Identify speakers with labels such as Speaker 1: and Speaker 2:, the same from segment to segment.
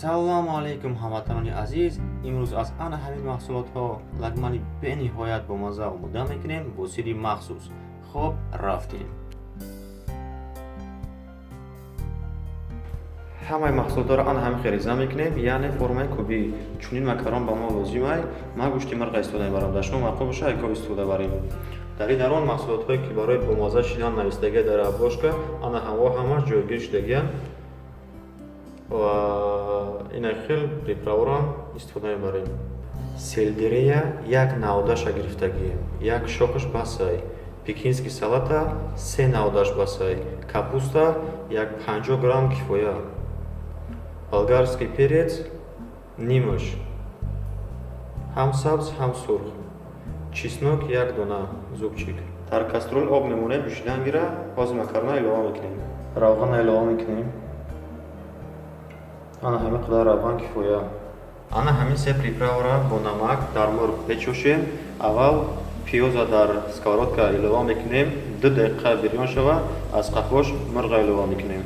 Speaker 1: салому алайкум ҳамватанони азиз. имрӯз аз ана ҳамин маҳсулотҳо лагмани бениҳоят бомазза омода мекунем бо сирри махсус. хоб рафтем. ҳамаи маҳсулотҳоро ана ҳамин хериза мекунем, яъне формаи кубӣ. Чунин макарон ба мо лозимай. Ман гӯшти мирға истифода мебарам. Дар шумо маъқул боша айкоб истифода барем. дар ин дарон маҳсулотҳое ки барои бомазза шидан навистагия дар обложка, ана ҳамааш ҷойгир шудагиянд ва ина хел приправорам истифода мебарем. Селдерея як навдаша гирифтагӣ, як шохаш басай, пекинский салата 3 навдаш басай, капуста як 50 грамм кифоя, болгарский перец нимаш, ҳам сабз ҳам сурх, чеснок як дона зубчик. дар каструл об мемонем ҷӯшидан гира. ҳозир макарона илова мекунем. равған илова мекунем. ана ҳамин қадар равған кифоя. ана ҳамин се приправаро бо намак дар мурғ мечошем. аввал пиёза дар сковородка илова мекунем. 2 дақиқа бирён шава, аз қаҳвош мурға илова мекунем.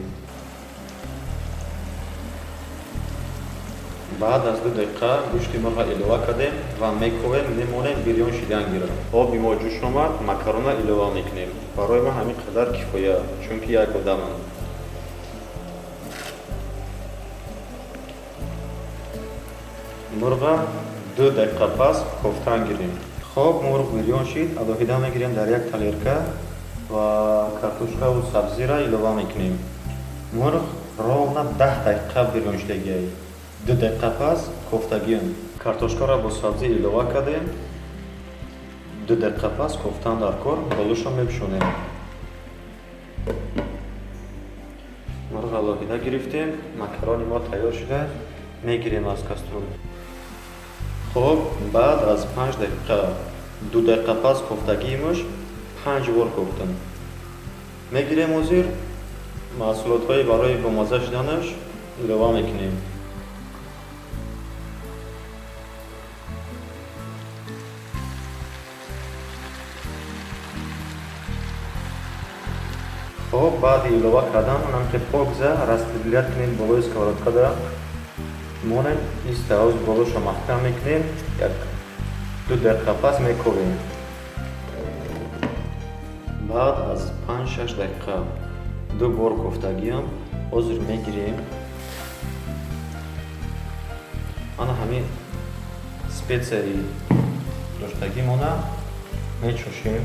Speaker 1: баъд аз 2 дақиқа гӯшти мурға илова кардем ва мековем, мемонем бирён шидан гира. оби мо ҷӯш омад, макарона илова мекунем. барои ман ҳамин қадар кифоя, чунки як одамам. мурға 2 дақиқа пас кофтан гирем. хоб мурғ бирён шид, алоҳида мегирем дар як талерка ва картошкаву сабзиро илова мекунем. мурғ ровна 10 дақиқа бирён шудагиай. 2 дақиқа пас кофтагиям. картошкаро бо сабзӣ илова кардем. 2 дақиқа пас кофтан дар кор, болушо мепӯшонем. мурғ алоҳида гирифтем. макарони мо тайёр шуда, мегирем аз каструл. хоб баъд аз 5 дақиқа, 2 дақиқа пас кофтагиимаш 5 бор кофтам. мегирем ҳозир маҳсулотҳои барои бомазза шуданаш илова мекунем. хоб баъди илова кардан намки покза распределят кунем болои сковородкада. монем истаоз болошо маҳкам мекунем, як 2 дақиқа пас мековем. баъд аз 5-6 дақиқа 2 бор кофтагиам. ҳозир мегирем ана ҳамин специяи доштагимона мечошем.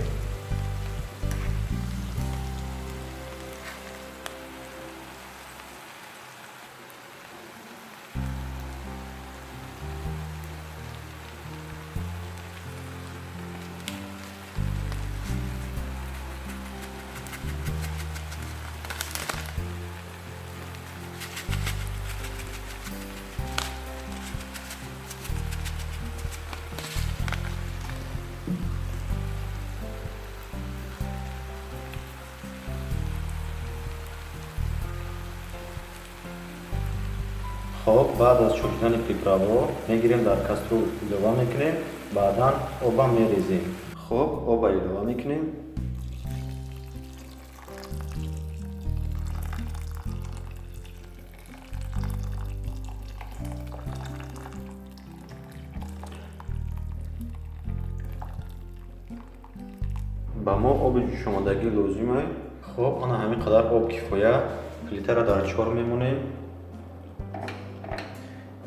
Speaker 1: хоб баъд аз чӯшидани приправаҳо мегирем дар каструл илова мекунем. баъдан оба мерезем. хоб оба илова мекунем. ба мо оби ҷӯшомадагӣ лозимай. хоб ана ҳамин қадар об кифоя. плитаро дар чор мемонем.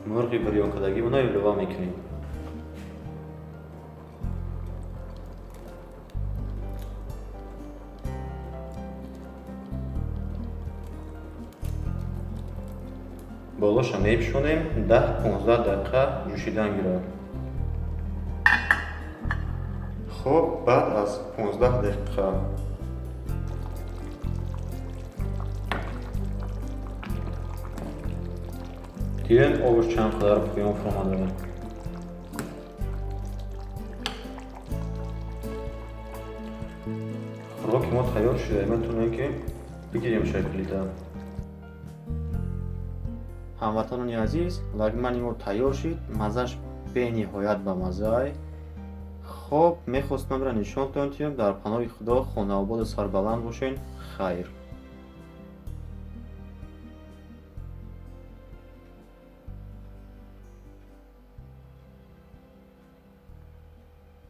Speaker 1: мурғи бирёнкардагимона илова мекунем. болоша мепӯшонем. 10-15 дақиқа ҷӯшидан гирад. хоб баъд аз 15 дақиқа дидем обуш чанд қадар поён омада. хӯроки мо тайёр шуда, метавонем ки бигирем шаклида. ҳамватанони азиз, лагмани мо тайёр шид. маззаш бениҳоят ба маззаи. хоб мехостам ра нишонтон диҳам. дар паноҳи худо хонаободу сарбаланд бошен. хайр.